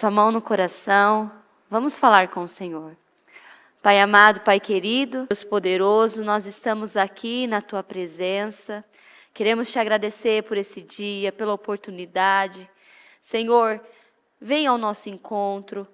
sua mão no coração, vamos falar com o Senhor. Pai amado, Pai querido, Deus poderoso, nós estamos aqui na Tua presença. Queremos Te agradecer por esse dia, pela oportunidade. Senhor, venha ao nosso encontro.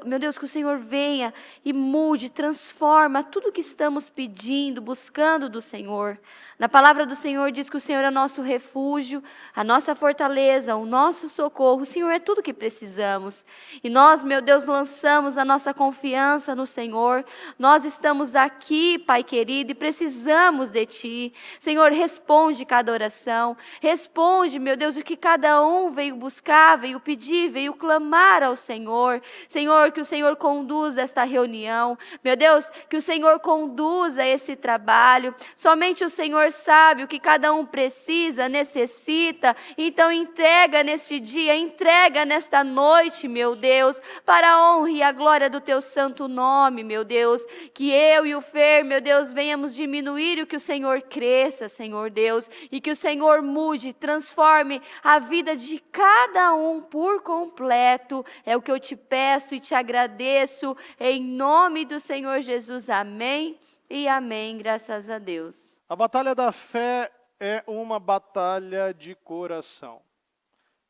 Meu Deus, que o Senhor venha e mude, transforma tudo o que estamos pedindo, buscando do Senhor. Na palavra do Senhor diz que o Senhor é nosso refúgio, a nossa fortaleza, o nosso socorro. O Senhor é tudo o que precisamos. E nós, meu Deus, lançamos a nossa confiança no Senhor. Nós estamos aqui, Pai querido, e precisamos de Ti. Senhor, responde cada oração. Responde, meu Deus, o que cada um veio buscar, veio pedir, veio clamar ao Senhor. Senhor, que o Senhor conduza esta reunião. Meu Deus, que o Senhor conduza esse trabalho. Somente o Senhor sabe o que cada um precisa, necessita. Então entrega neste dia, entrega nesta noite, meu Deus, para a honra e a glória do Teu santo nome, meu Deus. Que eu e o Fer, meu Deus, venhamos diminuir e que o Senhor cresça, Senhor Deus. E que o Senhor mude, transforme a vida de cada um por completo. É o que eu te peço e te agradeço, em nome do Senhor Jesus, amém e amém, graças a Deus. A batalha da fé é uma batalha de coração.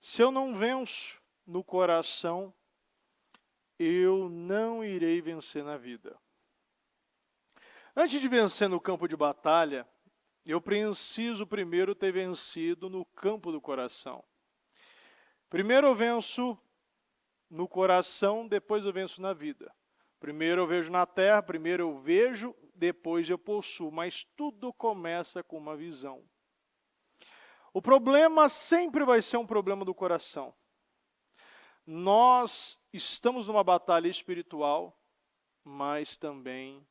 Se eu não venço no coração, eu não irei vencer na vida. Antes de vencer no campo de batalha, eu preciso primeiro ter vencido no campo do coração. Primeiro eu venço no coração, depois eu venço na vida. Primeiro eu vejo na terra, primeiro eu vejo, depois eu possuo. Mas tudo começa com uma visão. O problema sempre vai ser um problema do coração. Nós estamos numa batalha espiritual, mas também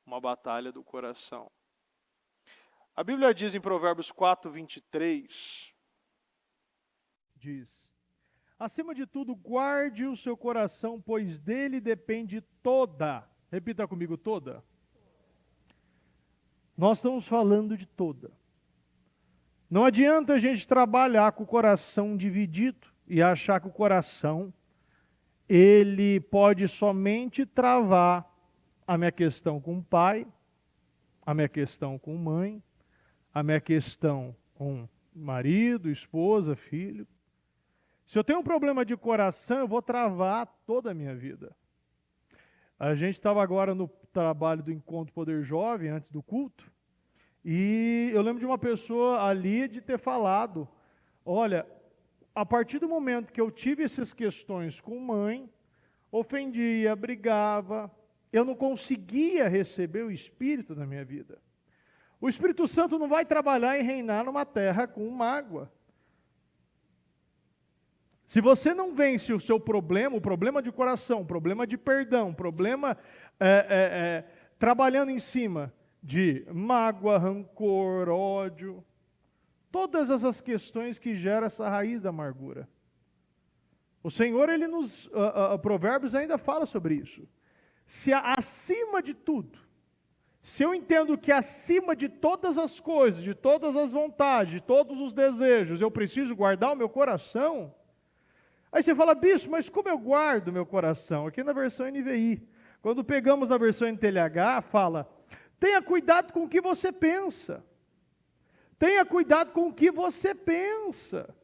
uma batalha do coração. A Bíblia diz em Provérbios 4, 23, diz: acima de tudo, guarde o seu coração, pois dele depende toda. Repita comigo, toda. Nós estamos falando de toda. Não adianta a gente trabalhar com o coração dividido e achar que o coração, ele pode somente travar a minha questão com o pai, a minha questão com mãe, a minha questão com marido, esposa, filho. Se eu tenho um problema de coração, eu vou travar toda a minha vida. A gente estava agora no trabalho do Encontro Poder Jovem, antes do culto, e eu lembro de uma pessoa ali de ter falado, olha, a partir do momento que eu tive essas questões com mãe, ofendia, brigava, eu não conseguia receber o Espírito na minha vida. O Espírito Santo não vai trabalhar e reinar numa terra com mágoa. Se você não vence o seu problema, o problema de coração, o problema de perdão, o problema trabalhando em cima de mágoa, rancor, ódio, todas essas questões que geram essa raiz da amargura. O Senhor, Ele nos, Provérbios ainda fala sobre isso. Se acima de tudo, se eu entendo que acima de todas as coisas, de todas as vontades, de todos os desejos, eu preciso guardar o meu coração. Aí você fala, bispo, mas como eu guardo meu coração? Aqui na versão NVI, quando pegamos na versão NTLH, fala, tenha cuidado com o que você pensa. Tenha cuidado com o que você pensa.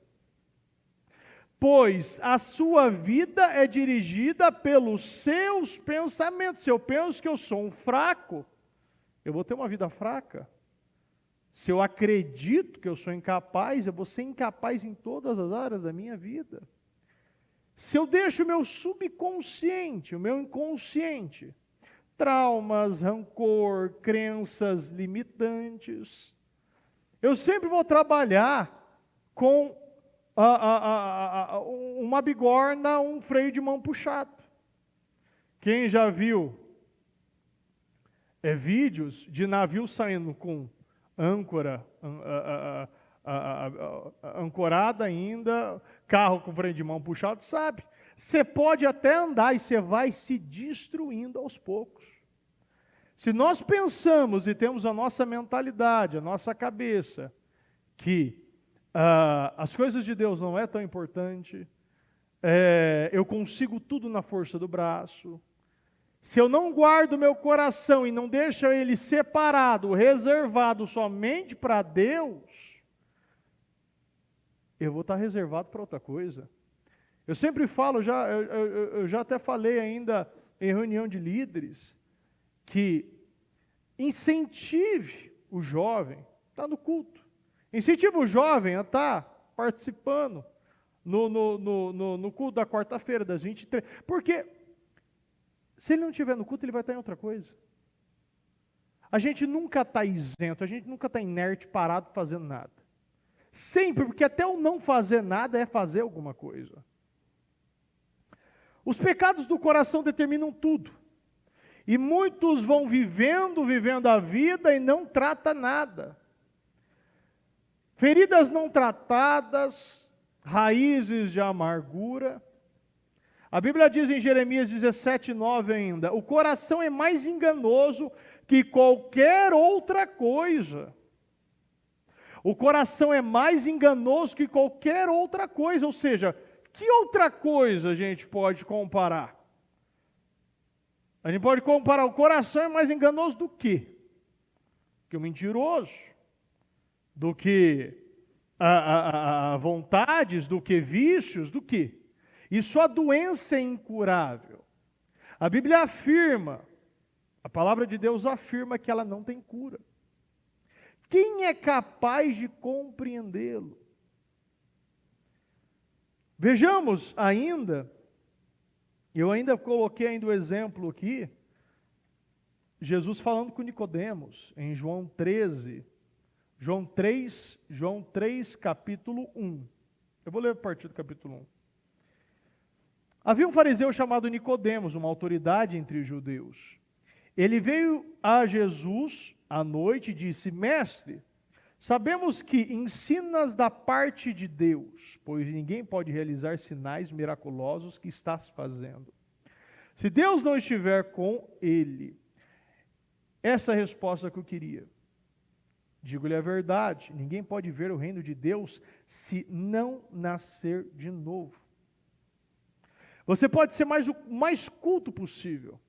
Pois a sua vida é dirigida pelos seus pensamentos. Se eu penso que eu sou um fraco, eu vou ter uma vida fraca. Se eu acredito que eu sou incapaz, eu vou ser incapaz em todas as áreas da minha vida. Se eu deixo o meu subconsciente, o meu inconsciente, traumas, rancor, crenças limitantes, eu sempre vou trabalhar com uma bigorna, um freio de mão puxado. Quem já viu vídeos de navio saindo com âncora, ancorada ainda, carro com freio de mão puxado, sabe? Você pode até andar e você vai se destruindo aos poucos. Se nós pensamos e temos a nossa mentalidade, a nossa cabeça, que as coisas de Deus não é tão importante, eu consigo tudo na força do braço. Se eu não guardo meu coração e não deixo ele separado, reservado somente para Deus, eu vou estar reservado para outra coisa. Eu sempre falo, eu já até falei ainda em reunião de líderes, que incentive o jovem, está no culto, incentive o jovem a estar participando no culto da quarta-feira, das 23, porque se ele não estiver no culto, ele vai estar em outra coisa. A gente nunca está isento, a gente nunca está inerte, parado, fazendo nada. Sempre, porque até o não fazer nada é fazer alguma coisa. Os pecados do coração determinam tudo. E muitos vão vivendo a vida e não tratam nada. Feridas não tratadas, raízes de amargura. A Bíblia diz em Jeremias 17:9 ainda, o coração é mais enganoso que qualquer outra coisa. O coração é mais enganoso que qualquer outra coisa, ou seja, que outra coisa a gente pode comparar? A gente pode comparar, o coração é mais enganoso do quê? Que o mentiroso, do que vontades, do que vícios, do que? Isso a doença é incurável. A Bíblia afirma, a palavra de Deus afirma que ela não tem cura. Quem é capaz de compreendê-lo? Vejamos ainda, eu ainda coloquei ainda o exemplo aqui, Jesus falando com Nicodemos, em João 13, João 3, capítulo 1. Eu vou ler a partir do capítulo 1. Havia um fariseu chamado Nicodemos, uma autoridade entre os judeus. Ele veio a Jesus à noite e disse: Mestre, sabemos que ensinas da parte de Deus, pois ninguém pode realizar sinais miraculosos que estás fazendo, se Deus não estiver com ele. Essa é a resposta que eu queria. Digo-lhe a verdade, ninguém pode ver o reino de Deus se não nascer de novo. Você pode ser o mais culto possível.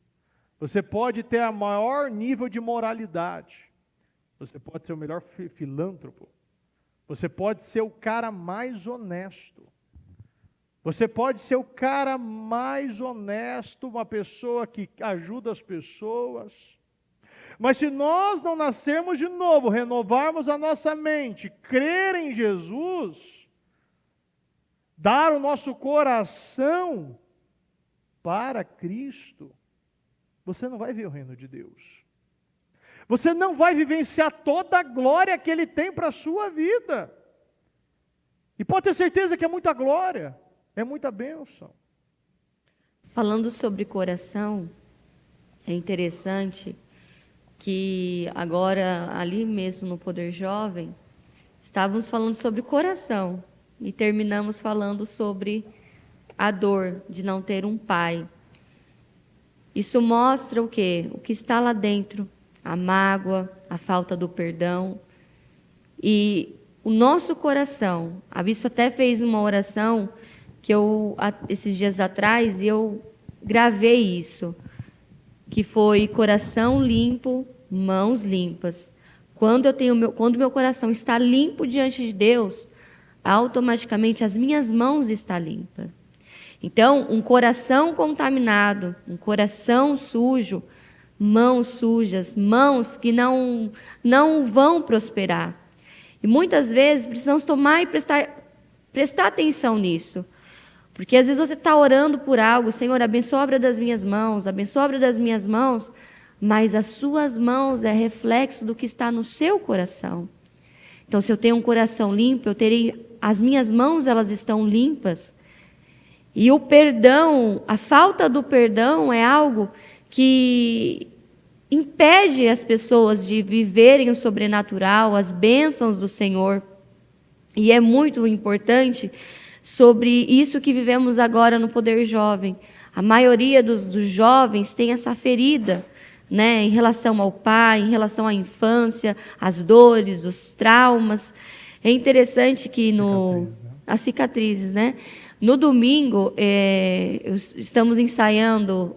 Você pode ter o maior nível de moralidade. Você pode ser o melhor filântropo. Você pode ser o cara mais honesto. Você pode ser o cara mais honesto, uma pessoa que ajuda as pessoas. Mas se nós não nascermos de novo, renovarmos a nossa mente, crer em Jesus, dar o nosso coração para Cristo, você não vai ver o reino de Deus. Você não vai vivenciar toda a glória que Ele tem para a sua vida. E pode ter certeza que é muita glória, é muita bênção. Falando sobre coração, é interessante que agora, ali mesmo no Poder Jovem, estávamos falando sobre coração e terminamos falando sobre a dor de não ter um pai. Isso mostra o quê? O que está lá dentro, a mágoa, a falta do perdão. E o nosso coração, a bispa até fez uma oração que esses dias atrás, e eu gravei isso, que foi coração limpo, mãos limpas. Quando meu coração está limpo diante de Deus, automaticamente as minhas mãos estão limpas. Então, um coração contaminado, um coração sujo, mãos sujas, mãos que não vão prosperar. E muitas vezes precisamos tomar e prestar atenção nisso. Porque às vezes você está orando por algo, Senhor, abençoa a obra das minhas mãos, abençoa a obra das minhas mãos, mas as suas mãos é reflexo do que está no seu coração. Então, se eu tenho um coração limpo, as minhas mãos, elas estão limpas. E o perdão, a falta do perdão é algo que impede as pessoas de viverem o sobrenatural, as bênçãos do Senhor. E é muito importante sobre isso que vivemos agora no Poder Jovem. A maioria dos jovens tem essa ferida, né, em relação ao pai, em relação à infância, as dores, os traumas. É interessante que as cicatrizes, né? No domingo, estamos ensaiando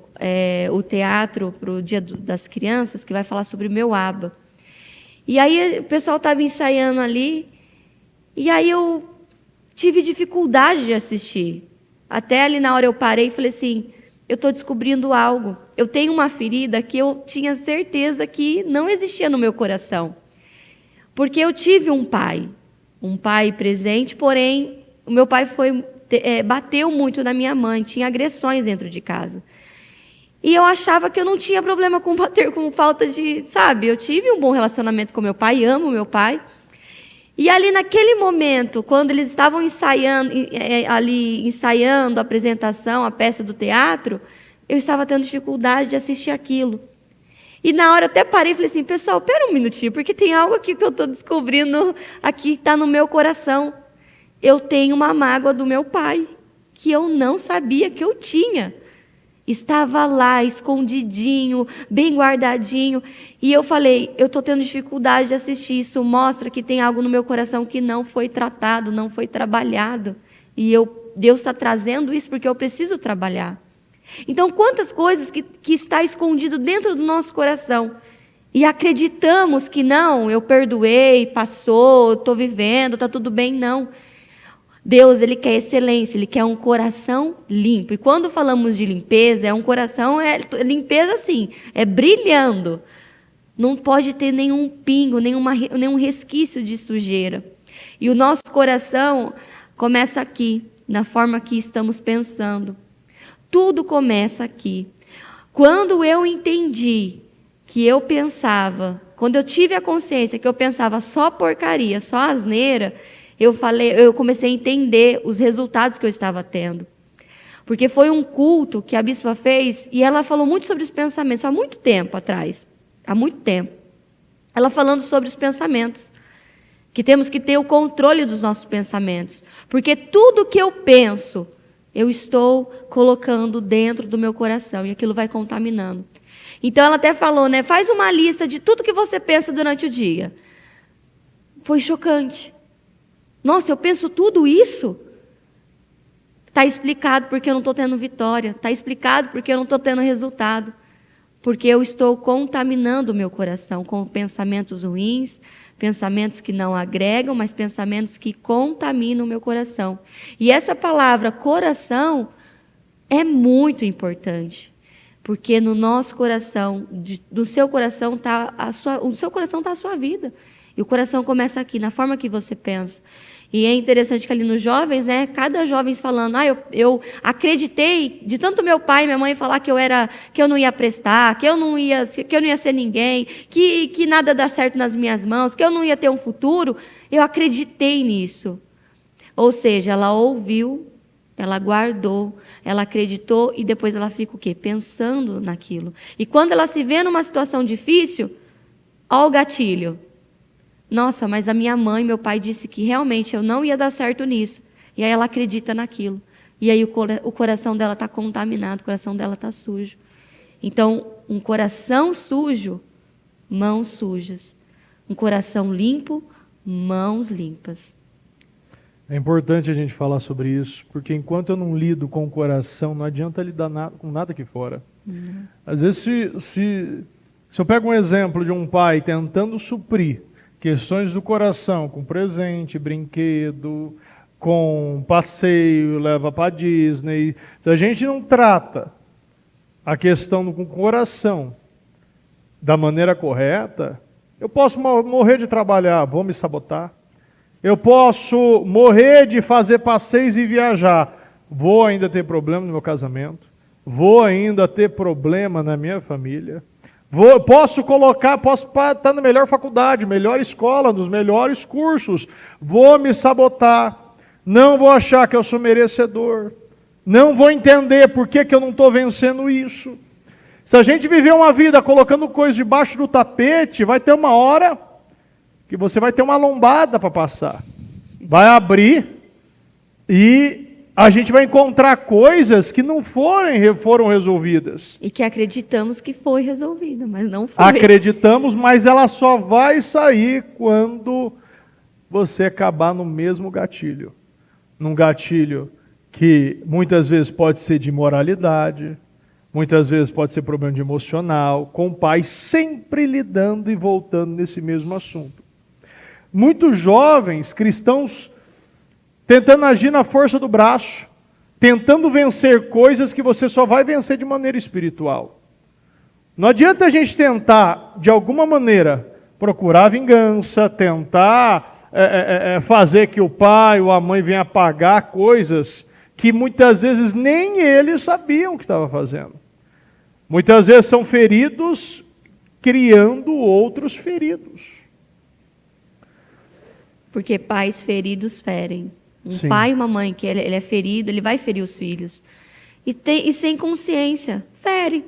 o teatro para o Dia das Crianças, que vai falar sobre o meu Abba. E aí o pessoal estava ensaiando ali, e aí eu tive dificuldade de assistir. Até ali na hora eu parei e falei assim, eu estou descobrindo algo. Eu tenho uma ferida que eu tinha certeza que não existia no meu coração. Porque eu tive um pai presente, porém, o meu pai bateu muito na minha mãe, tinha agressões dentro de casa. E eu achava que eu não tinha problema com bater, com falta de, sabe? Eu tive um bom relacionamento com meu pai, amo meu pai. E ali naquele momento, quando eles estavam ensaiando a apresentação, a peça do teatro, eu estava tendo dificuldade de assistir aquilo. E na hora eu até parei e falei assim, pessoal, pera um minutinho, porque tem algo aqui que eu estou descobrindo, aqui que está no meu coração. Eu tenho uma mágoa do meu pai, que eu não sabia que eu tinha. Estava lá, escondidinho, bem guardadinho. E eu falei, eu estou tendo dificuldade de assistir isso. Mostra que tem algo no meu coração que não foi tratado, não foi trabalhado. E Deus está trazendo isso porque eu preciso trabalhar. Então, quantas coisas que está escondido dentro do nosso coração. E acreditamos que não, eu perdoei, passou, estou vivendo, está tudo bem. Não. Deus, Ele quer excelência, Ele quer um coração limpo. E quando falamos de limpeza, é um coração, limpeza assim, é brilhando. Não pode ter nenhum pingo, nenhum resquício de sujeira. E o nosso coração começa aqui, na forma que estamos pensando. Tudo começa aqui. Quando eu entendi que eu pensava, quando eu tive a consciência que eu pensava só porcaria, só asneira, eu comecei a entender os resultados que eu estava tendo. Porque foi um culto que a bispa fez e ela falou muito sobre os pensamentos, há muito tempo atrás. Há muito tempo. Ela falando sobre os pensamentos. Que temos que ter o controle dos nossos pensamentos. Porque tudo que eu penso, eu estou colocando dentro do meu coração e aquilo vai contaminando. Então ela até falou, né? Faz uma lista de tudo que você pensa durante o dia. Foi chocante. Nossa, eu penso tudo isso? Está explicado porque eu não estou tendo vitória. Está explicado porque eu não estou tendo resultado. Porque eu estou contaminando o meu coração com pensamentos ruins, pensamentos que não agregam, mas pensamentos que contaminam o meu coração. E essa palavra coração é muito importante. Porque no nosso coração, do seu coração está o seu coração está a sua vida. E o coração começa aqui, na forma que você pensa. E é interessante que ali nos jovens, né, cada jovem falando, eu acreditei de tanto meu pai e minha mãe falar que eu não ia prestar, que eu não ia ser ninguém, que nada dá certo nas minhas mãos, que eu não ia ter um futuro, eu acreditei nisso. Ou seja, ela ouviu, ela guardou, ela acreditou e depois ela fica o quê? Pensando naquilo. E quando ela se vê numa situação difícil, ó o gatilho. Nossa, mas a minha mãe, meu pai disse que realmente eu não ia dar certo nisso. E aí ela acredita naquilo. E aí o coração dela está contaminado, o coração dela está sujo. Então, um coração sujo, mãos sujas. Um coração limpo, mãos limpas. É importante a gente falar sobre isso, porque enquanto eu não lido com o coração, não adianta lidar com nada aqui fora. Às vezes, se eu pego um exemplo de um pai tentando suprir questões do coração, com presente, brinquedo, com passeio, leva para Disney. Se a gente não trata a questão com o coração da maneira correta, eu posso morrer de trabalhar, vou me sabotar. Eu posso morrer de fazer passeios e viajar, vou ainda ter problema no meu casamento, vou ainda ter problema na minha família. Posso estar na melhor faculdade, melhor escola, nos melhores cursos. Vou me sabotar. Não vou achar que eu sou merecedor. Não vou entender por que eu não estou vencendo isso. Se a gente viver uma vida colocando coisas debaixo do tapete, vai ter uma hora que você vai ter uma lombada para passar. Vai abrir e a gente vai encontrar coisas que não foram resolvidas. E que acreditamos que foi resolvida, mas não foi. Acreditamos, mas ela só vai sair quando você acabar no mesmo gatilho. Num gatilho que muitas vezes pode ser de imoralidade, muitas vezes pode ser problema de emocional, com pais sempre lidando e voltando nesse mesmo assunto. Muitos jovens cristãos tentando agir na força do braço, tentando vencer coisas que você só vai vencer de maneira espiritual. Não adianta a gente tentar, de alguma maneira, procurar vingança, tentar fazer que o pai ou a mãe venha pagar coisas que muitas vezes nem eles sabiam que estava fazendo. Muitas vezes são feridos criando outros feridos. Porque pais feridos ferem. Sim. Pai e uma mãe que ele é ferido, ele vai ferir os filhos. E sem consciência, fere.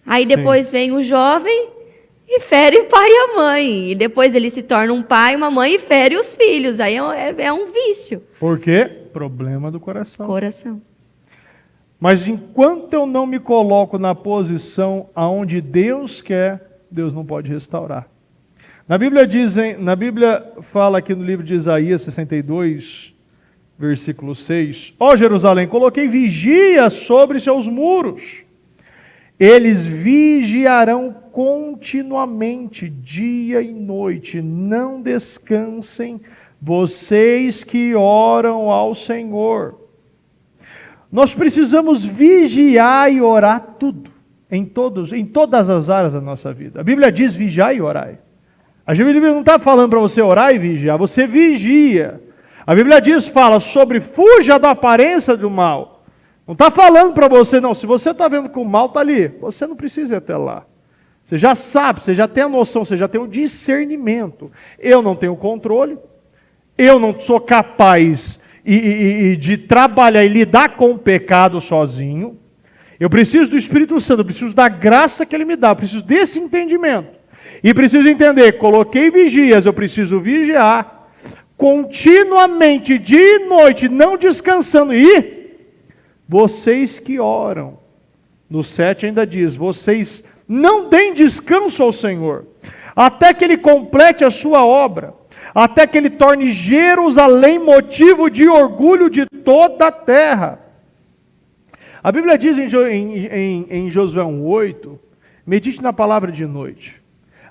Aí depois vem o jovem e fere o pai e a mãe. E depois ele se torna um pai e uma mãe e fere os filhos. Aí é um vício. Por quê? Problema do coração. Coração. Mas enquanto eu não me coloco na posição aonde Deus quer, Deus não pode restaurar. Na Bíblia fala aqui no livro de Isaías 62, versículo 6, ó Jerusalém, coloquei vigia sobre seus muros. Eles vigiarão continuamente, dia e noite, não descansem, vocês que oram ao Senhor. Nós precisamos vigiar e orar tudo, em todas as áreas da nossa vida. A Bíblia diz vigiar e orar. A Bíblia não está falando para você orar e vigiar, você vigia. A Bíblia fala sobre fuja da aparência do mal. Não está falando para você, não, se você está vendo que o mal está ali, você não precisa ir até lá. Você já sabe, você já tem a noção, você já tem o discernimento. Eu não tenho controle, eu não sou capaz de trabalhar e lidar com o pecado sozinho. Eu preciso do Espírito Santo, eu preciso da graça que Ele me dá, eu preciso desse entendimento. E preciso entender, coloquei vigias, eu preciso vigiar continuamente, dia e noite, não descansando. E vocês que oram, no 7 ainda diz, vocês não deem descanso ao Senhor, até que Ele complete a sua obra, até que Ele torne Jerusalém motivo de orgulho de toda a terra. A Bíblia diz em Josué 1:8, medite na palavra de noite.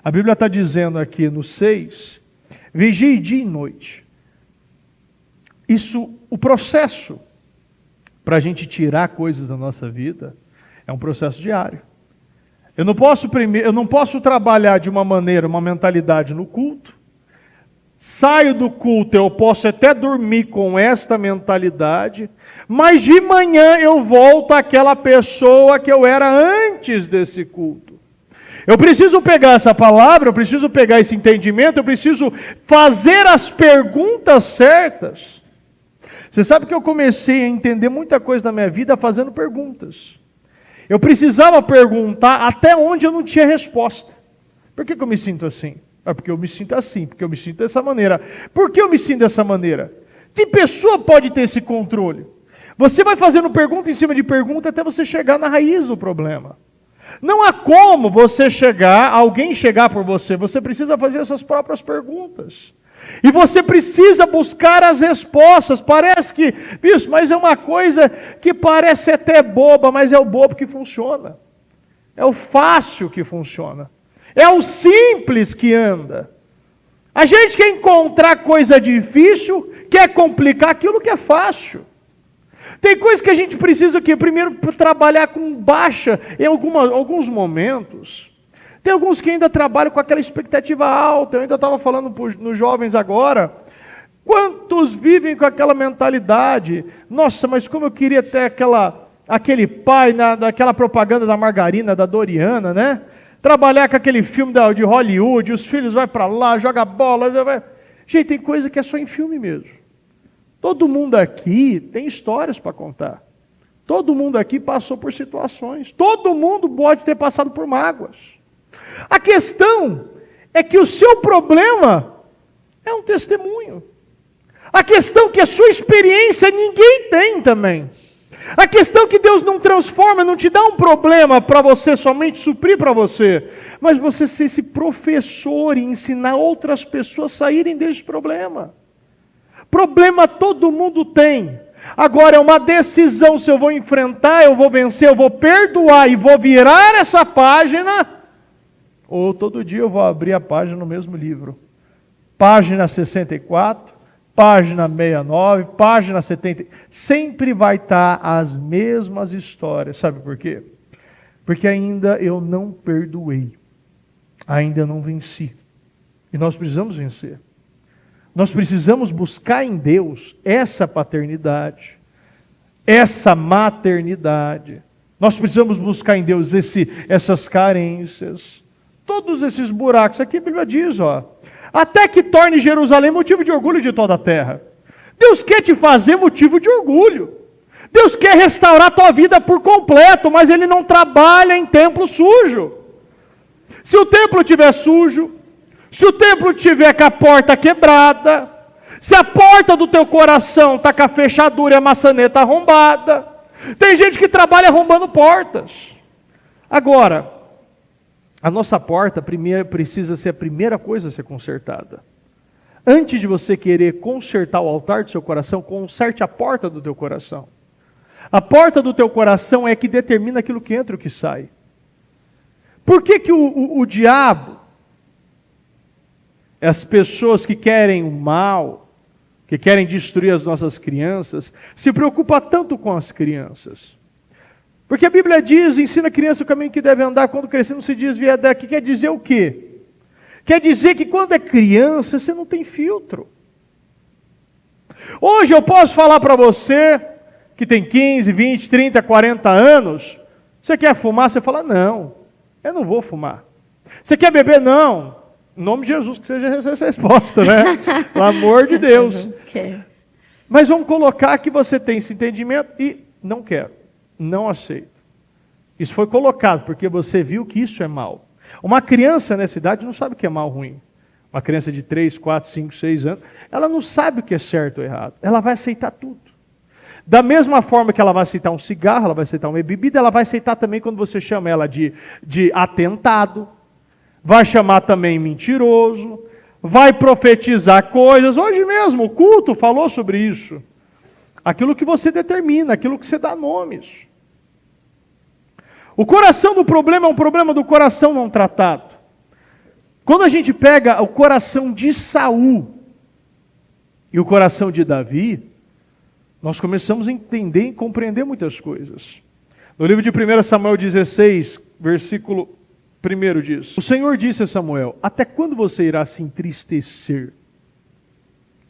A Bíblia está dizendo aqui no 6, vigie dia e noite. Isso, o processo para a gente tirar coisas da nossa vida, é um processo diário. Eu não posso trabalhar de uma maneira, uma mentalidade no culto. Saio do culto, eu posso até dormir com esta mentalidade, mas de manhã eu volto àquela pessoa que eu era antes desse culto. Eu preciso pegar essa palavra, eu preciso pegar esse entendimento, eu preciso fazer as perguntas certas. Você sabe que eu comecei a entender muita coisa na minha vida fazendo perguntas. Eu precisava perguntar até onde eu não tinha resposta. Por que eu me sinto assim? É porque eu me sinto assim, porque eu me sinto dessa maneira. Por que eu me sinto dessa maneira? Que pessoa pode ter esse controle? Você vai fazendo pergunta em cima de pergunta até você chegar na raiz do problema. Não há como alguém chegar por você. Você precisa fazer essas próprias perguntas. E você precisa buscar as respostas. Parece que, isso, mas é uma coisa que parece até boba, mas é o bobo que funciona. É o fácil que funciona. É o simples que anda. A gente quer encontrar coisa difícil, quer complicar aquilo que é fácil. Tem coisa que a gente precisa primeiro trabalhar com baixa em alguns momentos. Tem alguns que ainda trabalham com aquela expectativa alta. Eu ainda estava falando nos jovens agora. Quantos vivem com aquela mentalidade? Nossa, mas como eu queria ter aquele pai daquela propaganda da margarina, da Doriana, né? Trabalhar com aquele filme de Hollywood, os filhos vão para lá, joga bola. Gente, tem coisa que é só em filme mesmo. Todo mundo aqui tem histórias para contar. Todo mundo aqui passou por situações. Todo mundo pode ter passado por mágoas. A questão é que o seu problema é um testemunho. A questão é que a sua experiência ninguém tem também. A questão é que Deus não transforma, não te dá um problema para você somente suprir para você, mas você ser esse professor e ensinar outras pessoas a saírem desse problema. Problema todo mundo tem. Agora é uma decisão se eu vou enfrentar, eu vou vencer, eu vou perdoar e vou virar essa página, ou todo dia eu vou abrir a página no mesmo livro. Página 64, página 69, página 70. Sempre vai estar as mesmas histórias. Sabe por quê? Porque ainda eu não perdoei. Ainda não venci. E nós precisamos vencer. Nós precisamos buscar em Deus essa paternidade, essa maternidade. Nós precisamos buscar em Deus essas carências, todos esses buracos. Aqui a Bíblia diz, até que torne Jerusalém motivo de orgulho de toda a terra. Deus quer te fazer motivo de orgulho. Deus quer restaurar a tua vida por completo, mas Ele não trabalha em templo sujo. Se o templo estiver sujo, se o templo tiver com a porta quebrada, se a porta do teu coração está com a fechadura e a maçaneta arrombada, tem gente que trabalha arrombando portas. Agora, a nossa porta precisa ser a primeira coisa a ser consertada. Antes de você querer consertar o altar do seu coração, conserte a porta do teu coração. A porta do teu coração é que determina aquilo que entra e o que sai. Por que o diabo, as pessoas que querem o mal, que querem destruir as nossas crianças, se preocupa tanto com as crianças? Porque a Bíblia diz, ensina a criança o caminho que deve andar, quando crescer não se desvia daqui. Quer dizer o quê? Quer dizer que quando é criança, você não tem filtro. Hoje eu posso falar para você, que tem 15, 20, 30, 40 anos, você quer fumar? Você fala, não, eu não vou fumar. Você quer beber? Não. Em nome de Jesus, que seja essa resposta, né? Pelo amor de Deus. Mas vamos colocar que você tem esse entendimento e não quero, não aceito. Isso foi colocado porque você viu que isso é mal. Uma criança nessa idade não sabe o que é mal ou ruim. Uma criança de 3, 4, 5, 6 anos, ela não sabe o que é certo ou errado. Ela vai aceitar tudo. Da mesma forma que ela vai aceitar um cigarro, ela vai aceitar uma bebida, ela vai aceitar também quando você chama ela de atentado, vai chamar também mentiroso, vai profetizar coisas. Hoje mesmo o culto falou sobre isso. Aquilo que você determina, aquilo que você dá nomes. O coração do problema é um problema do coração não tratado. Quando a gente pega o coração de Saul e o coração de Davi, nós começamos a entender e compreender muitas coisas. No livro de 1 Samuel 16, versículo 1 diz: O Senhor disse a Samuel, até quando você irá se entristecer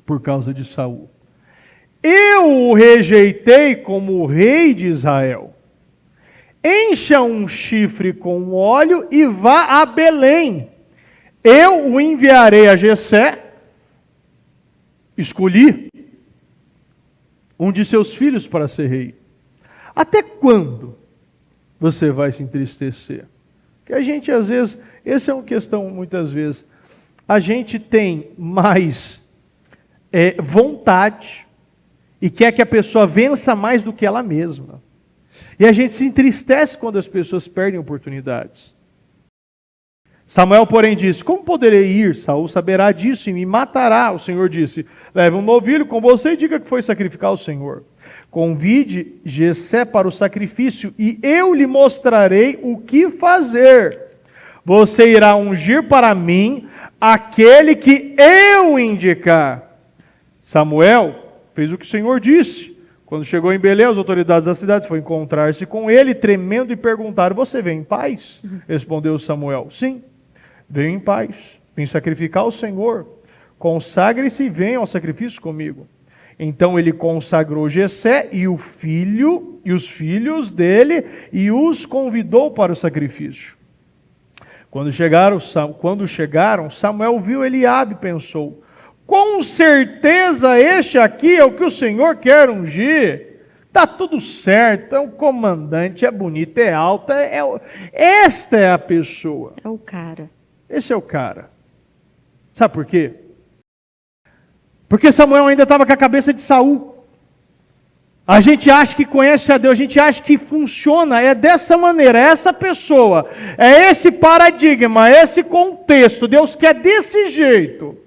por causa de Saul? Eu o rejeitei como rei de Israel. Encha um chifre com óleo e vá a Belém. Eu o enviarei a Jessé, escolhi um de seus filhos para ser rei. Até quando você vai se entristecer? Porque a gente às vezes, essa é uma questão muitas vezes, a gente tem mais vontade e quer que a pessoa vença mais do que ela mesma. E a gente se entristece quando as pessoas perdem oportunidades. Samuel, porém, disse: Como poderei ir? Saul saberá disso e me matará. O Senhor disse: Leve um novilho com você e diga que foi sacrificar ao Senhor. Convide Jessé para o sacrifício e eu lhe mostrarei o que fazer. Você irá ungir para mim aquele que eu indicar. Samuel fez o que o Senhor disse. Quando chegou em Belém, as autoridades da cidade foram encontrar-se com ele, tremendo, e perguntaram: Você vem em paz? Respondeu Samuel: Sim, venho em paz. Vim sacrificar ao Senhor. Consagre-se e venha ao sacrifício comigo. Então ele consagrou Jessé e os filhos dele e os convidou para o sacrifício. Quando chegaram, Samuel viu Eliabe e pensou: Com certeza este aqui é o que o Senhor quer ungir. Está tudo certo, é um comandante, é bonito, é alto, esta é a pessoa. É o cara. Esse é o cara. Sabe por quê? Porque Samuel ainda estava com a cabeça de Saul. A gente acha que conhece a Deus, a gente acha que funciona, é dessa maneira, é essa pessoa, é esse paradigma, é esse contexto, Deus quer desse jeito.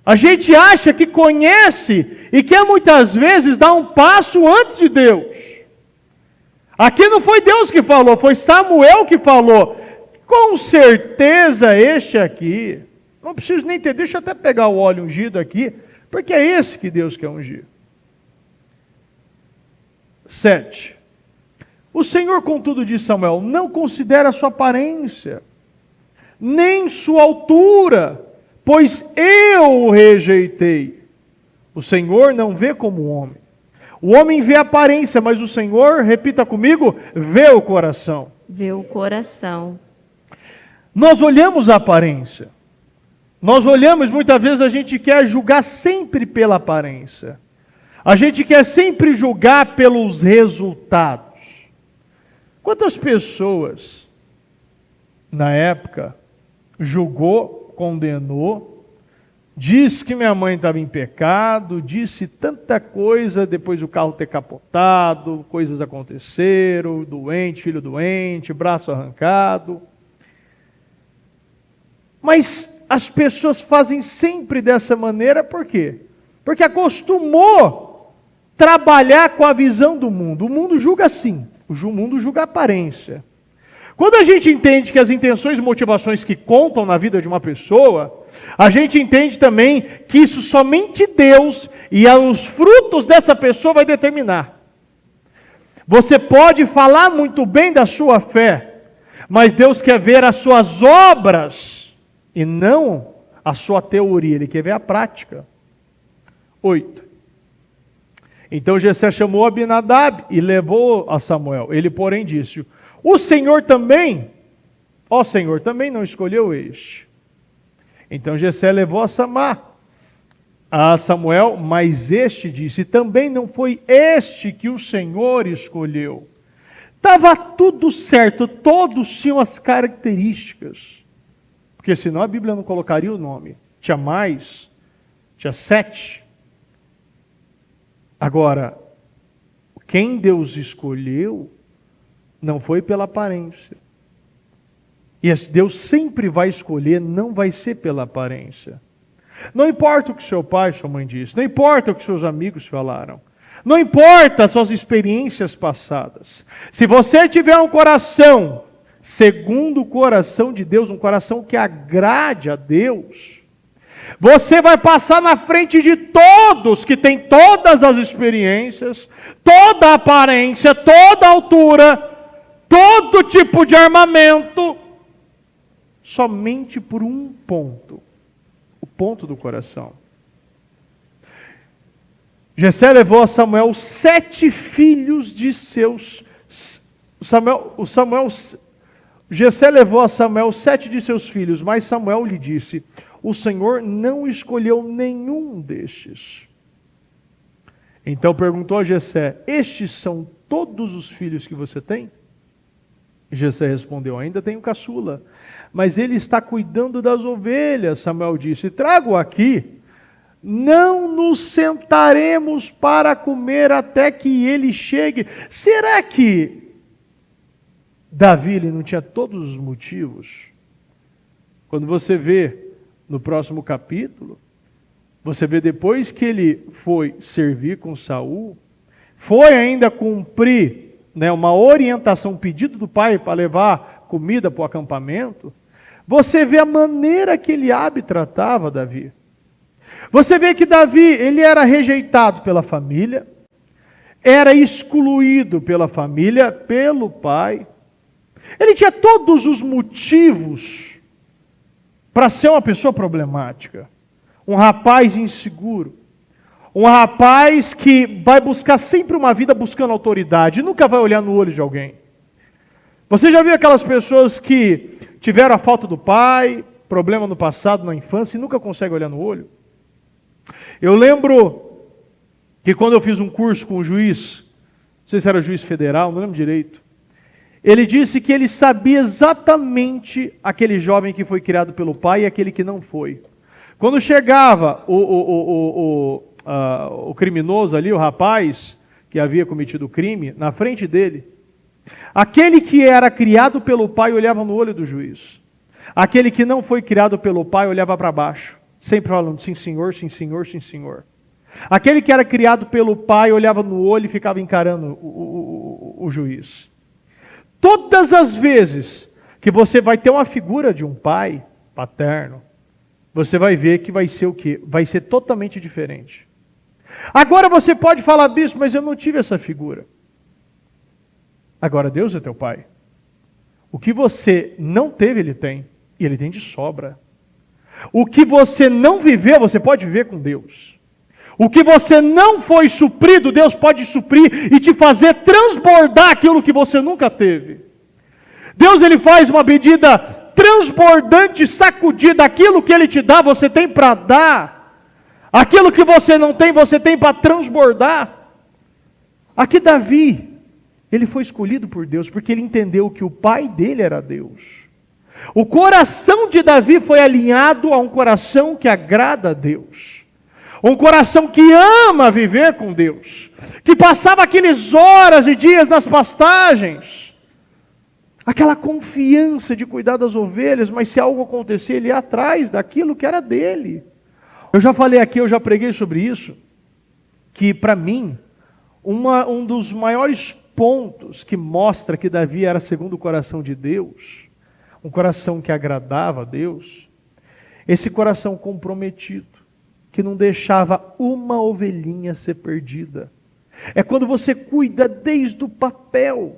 A gente acha que conhece e quer muitas vezes dar um passo antes de Deus. Aqui não foi Deus que falou, foi Samuel que falou. Com certeza este aqui, não preciso nem ter, deixa eu até pegar o óleo ungido aqui, porque é esse que Deus quer ungir. 7. O Senhor, contudo, disse Samuel, não considera sua aparência, nem sua altura, pois eu o rejeitei. O Senhor não vê como o homem. O homem vê a aparência, mas o Senhor, repita comigo, vê o coração. Vê o coração. Nós olhamos a aparência. Nós olhamos, muitas vezes a gente quer julgar sempre pela aparência. A gente quer sempre julgar pelos resultados. Quantas pessoas, na época, julgou, condenou, disse que minha mãe estava em pecado, disse tanta coisa depois do carro ter capotado, coisas aconteceram, doente, filho doente, braço arrancado. Mas as pessoas fazem sempre dessa maneira, por quê? Porque acostumou trabalhar com a visão do mundo. O mundo julga assim, o mundo julga a aparência. Quando a gente entende que as intenções e motivações que contam na vida de uma pessoa, a gente entende também que isso somente Deus e os frutos dessa pessoa vai determinar. Você pode falar muito bem da sua fé, mas Deus quer ver as suas obras e não a sua teoria, Ele quer ver a prática. 8. Então Jessé chamou Abinadab e levou a Samuel. Ele, porém, disse: o Senhor também, ó Senhor, também não escolheu este. Então Jessé levou a Samuel, mas este disse: também não foi este que o Senhor escolheu. Estava tudo certo, todos tinham as características. Porque senão a Bíblia não colocaria o nome. Tinha mais, tinha 7. Agora, quem Deus escolheu não foi pela aparência. E Deus sempre vai escolher, não vai ser pela aparência. Não importa o que seu pai e sua mãe disse, não importa o que seus amigos falaram, não importa as suas experiências passadas. Se você tiver um coração segundo o coração de Deus, um coração que agrade a Deus, você vai passar na frente de todos que têm todas as experiências, toda a aparência, toda a altura, todo tipo de armamento, somente por um ponto, o ponto do coração. Jessé levou a Samuel 7 filhos de seus... Jessé levou a Samuel 7 de seus filhos, mas Samuel lhe disse: o Senhor não escolheu nenhum destes. Então perguntou a Jessé: estes são todos os filhos que você tem? Jessé respondeu: ainda tenho caçula, mas ele está cuidando das ovelhas. Samuel disse: trago aqui, não nos sentaremos para comer até que ele chegue. Será que Davi ele não tinha todos os motivos? Quando você vê no próximo capítulo, você vê depois que ele foi servir com Saul, foi ainda cumprir uma orientação, um pedido do pai para levar comida para o acampamento, você vê a maneira que Eliabe tratava Davi. Você vê que Davi, ele era rejeitado pela família, era excluído pela família, pelo pai. Ele tinha todos os motivos para ser uma pessoa problemática. Um rapaz inseguro. Um rapaz que vai buscar sempre uma vida buscando autoridade, nunca vai olhar no olho de alguém. Você já viu aquelas pessoas que tiveram a falta do pai, problema no passado, na infância, e nunca conseguem olhar no olho? Eu lembro que quando eu fiz um curso com um juiz, não sei se era juiz federal, não lembro direito, ele disse que ele sabia exatamente aquele jovem que foi criado pelo pai e aquele que não foi. Quando chegava o criminoso ali, o rapaz que havia cometido o crime, na frente dele, aquele que era criado pelo pai olhava no olho do juiz. Aquele que não foi criado pelo pai olhava para baixo. Sempre falando, sim senhor, sim senhor, sim senhor. Aquele que era criado pelo pai, olhava no olho e ficava encarando o juiz. Todas as vezes que você vai ter uma figura de um pai paterno, você vai ver que vai ser o quê? Vai ser totalmente diferente. Agora você pode falar, bispo, mas eu não tive essa figura. Agora Deus é teu pai. O que você não teve, Ele tem. E Ele tem de sobra. O que você não viveu, você pode viver com Deus. O que você não foi suprido, Deus pode suprir e te fazer transbordar aquilo que você nunca teve. Deus, Ele faz uma medida transbordante, sacudida. Aquilo que Ele te dá, você tem para dar. Aquilo que você não tem, você tem para transbordar. Aqui Davi, ele foi escolhido por Deus, porque ele entendeu que o pai dele era Deus. O coração de Davi foi alinhado a um coração que agrada a Deus. Um coração que ama viver com Deus. Que passava aqueles horas e dias nas pastagens. Aquela confiança de cuidar das ovelhas, mas se algo acontecer, ele ia atrás daquilo que era dele. Eu já falei aqui, eu já preguei sobre isso, que para mim, um dos maiores pontos que mostra que Davi era segundo o coração de Deus, um coração que agradava a Deus, esse coração comprometido, que não deixava uma ovelhinha ser perdida. É quando você cuida desde o papel,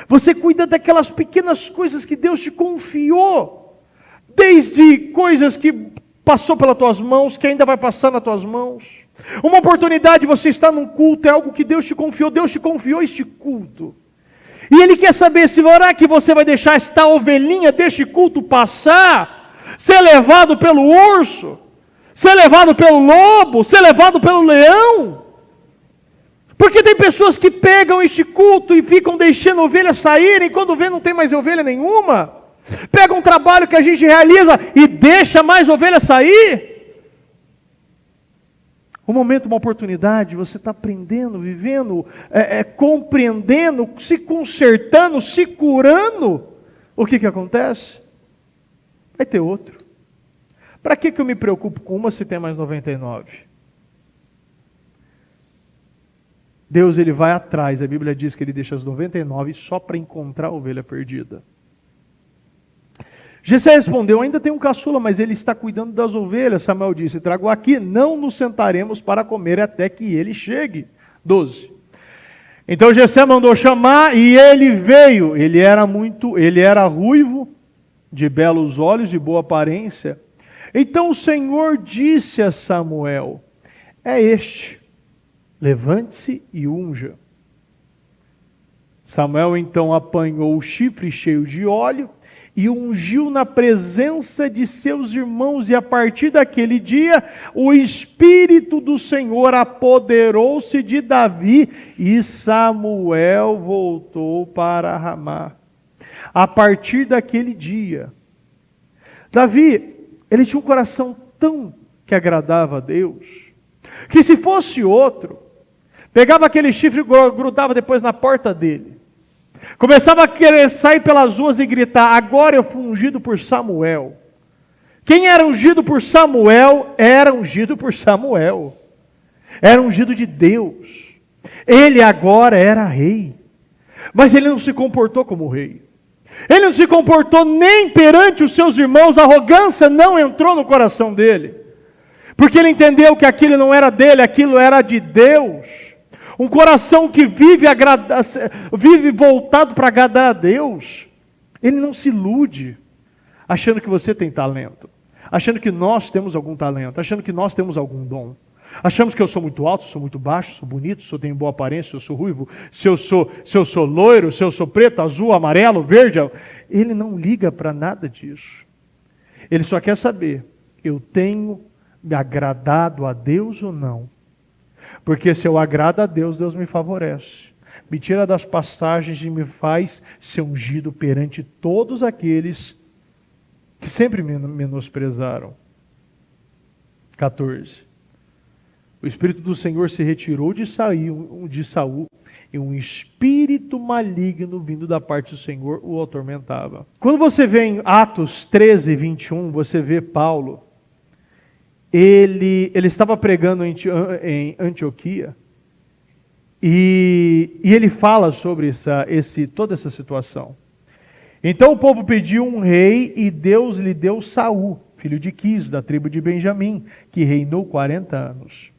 você cuida daquelas pequenas coisas que Deus te confiou, desde coisas que passou pelas tuas mãos, que ainda vai passar nas tuas mãos. Uma oportunidade, você está num culto, é algo que Deus te confiou este culto. E Ele quer saber, será que você vai deixar esta ovelhinha deste culto passar, ser levado pelo urso, ser levado pelo lobo, ser levado pelo leão? Porque tem pessoas que pegam este culto e ficam deixando ovelhas saírem, e quando vê não tem mais ovelha nenhuma. Pega um trabalho que a gente realiza e deixa mais ovelhas sair. Um momento, uma oportunidade, você está aprendendo, vivendo, compreendendo, se consertando, se curando. O que acontece? Vai ter outro. Para que eu me preocupo com uma se tem mais 99? Deus, Ele vai atrás, a Bíblia diz que Ele deixa as 99 só para encontrar a ovelha perdida. Jessé respondeu, ainda tem um caçula, mas ele está cuidando das ovelhas. Samuel disse, trago aqui, não nos sentaremos para comer até que ele chegue. 12. Então Jessé mandou chamar e ele veio. Ele era ruivo, de belos olhos, de boa aparência. Então o Senhor disse a Samuel, é este, levante-se e unja. Samuel então apanhou o chifre cheio de óleo, e ungiu na presença de seus irmãos, e a partir daquele dia, o Espírito do Senhor apoderou-se de Davi, e Samuel voltou para Ramá. A partir daquele dia, Davi, ele tinha um coração tão que agradava a Deus, que se fosse outro, pegava aquele chifre e grudava depois na porta dele. Começava a querer sair pelas ruas e gritar, agora eu fui ungido por Samuel. Quem era ungido por Samuel, era ungido por Samuel. Era ungido de Deus. Ele agora era rei. Mas ele não se comportou como rei. Ele não se comportou nem perante os seus irmãos, a arrogância não entrou no coração dele. Porque ele entendeu que aquilo não era dele, aquilo era de Deus. Um coração que vive voltado para agradar a Deus, ele não se ilude, achando que você tem talento, achando que nós temos algum talento, achando que nós temos algum dom. Achamos que eu sou muito alto, sou muito baixo, sou bonito, se eu tenho boa aparência, eu sou ruivo, se eu sou loiro, se eu sou preto, azul, amarelo, verde. Ele não liga para nada disso. Ele só quer saber, eu tenho me agradado a Deus ou não? Porque se eu agrado a Deus, Deus me favorece. Me tira das pastagens e me faz ser ungido perante todos aqueles que sempre me menosprezaram. 14. O Espírito do Senhor se retirou de Saul, e um espírito maligno vindo da parte do Senhor o atormentava. Quando você vê em Atos 13, 21, você vê Paulo, ele estava pregando em Antioquia, e ele fala sobre toda essa situação. Então o povo pediu um rei, e Deus lhe deu Saul, filho de Quis, da tribo de Benjamim, que reinou 40 anos.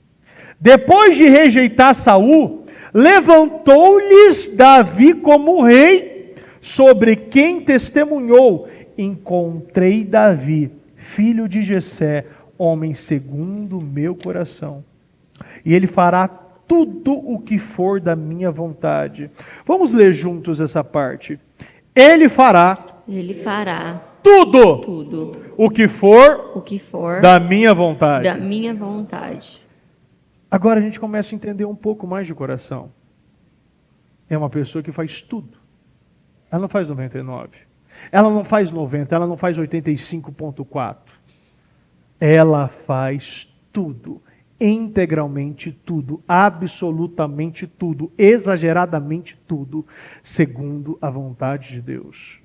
Depois de rejeitar Saul, levantou-lhes Davi como rei, sobre quem testemunhou: encontrei Davi, filho de Jessé, homem segundo o meu coração, e ele fará tudo o que for da minha vontade. Vamos ler juntos essa parte. Ele fará tudo o que for da minha vontade. Agora a gente começa a entender um pouco mais de coração. É uma pessoa que faz tudo. Ela não faz 99. Ela não faz 90. Ela não faz 85,4. Ela faz tudo. Integralmente tudo. Absolutamente tudo. Exageradamente tudo. Segundo a vontade de Deus.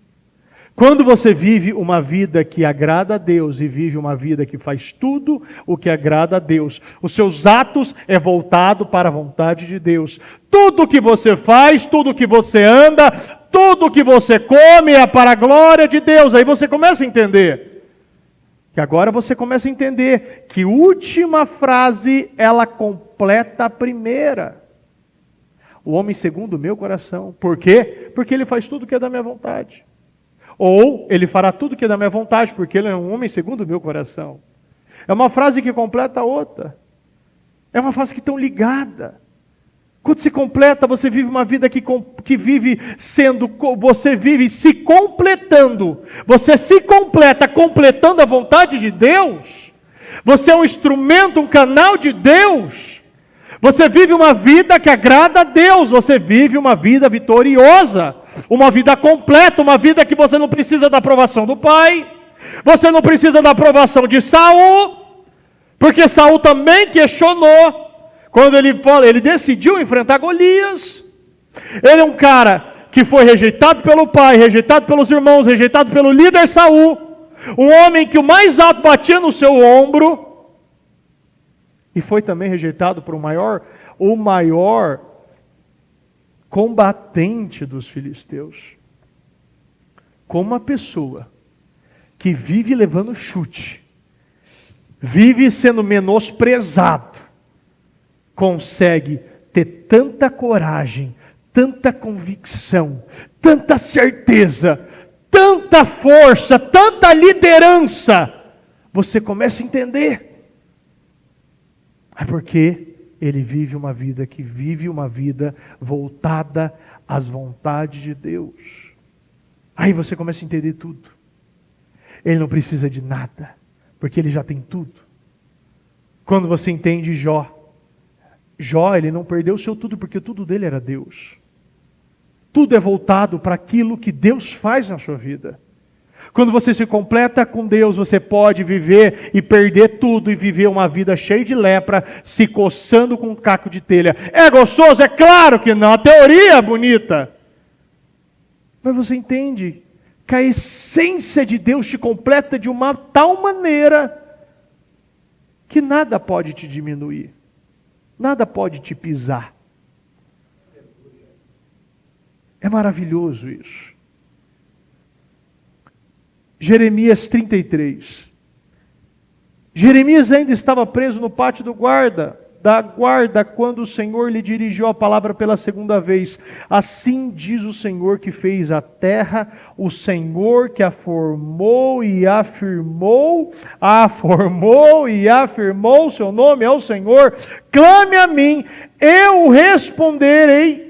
Quando você vive uma vida que agrada a Deus e vive uma vida que faz tudo o que agrada a Deus, os seus atos é voltado para a vontade de Deus. Tudo que você faz, tudo que você anda, tudo que você come é para a glória de Deus. Aí você começa a entender. Que agora você começa a entender que a última frase, ela completa a primeira. O homem segundo o meu coração. Por quê? Porque ele faz tudo o que é da minha vontade. Ou ele fará tudo que é da minha vontade, porque ele é um homem segundo o meu coração. É uma frase que completa a outra. É uma frase que estão ligada. Quando se completa, você vive uma vida que vive sendo, você vive se completando. Você se completa completando a vontade de Deus. Você é um instrumento, um canal de Deus. Você vive uma vida que agrada a Deus. Você vive uma vida vitoriosa. Uma vida completa, uma vida que você não precisa da aprovação do pai, você não precisa da aprovação de Saul, porque Saul também questionou, quando ele decidiu enfrentar Golias. Ele é um cara que foi rejeitado pelo pai, rejeitado pelos irmãos, rejeitado pelo líder Saul, um homem que o mais alto batia no seu ombro, e foi também rejeitado por o maior combatente dos filisteus. Como uma pessoa que vive levando chute, vive sendo menosprezado, consegue ter tanta coragem, tanta convicção, tanta certeza, tanta força, tanta liderança, você começa a entender. É porque ele vive uma vida voltada às vontades de Deus. Aí você começa a entender tudo. Ele não precisa de nada, porque ele já tem tudo. Quando você entende Jó, ele não perdeu o seu tudo, porque tudo dele era Deus. Tudo é voltado para aquilo que Deus faz na sua vida. Quando você se completa com Deus, você pode viver e perder tudo e viver uma vida cheia de lepra, se coçando com um caco de telha. É gostoso? É claro que não. A teoria é bonita. Mas você entende que a essência de Deus te completa de uma tal maneira que nada pode te diminuir. Nada pode te pisar. É maravilhoso isso. Jeremias 33. Jeremias ainda estava preso no pátio da guarda, quando o Senhor lhe dirigiu a palavra pela segunda vez. Assim diz o Senhor que fez a terra, o Senhor que a formou e afirmou, seu nome é o Senhor. Clame a mim, eu responderei.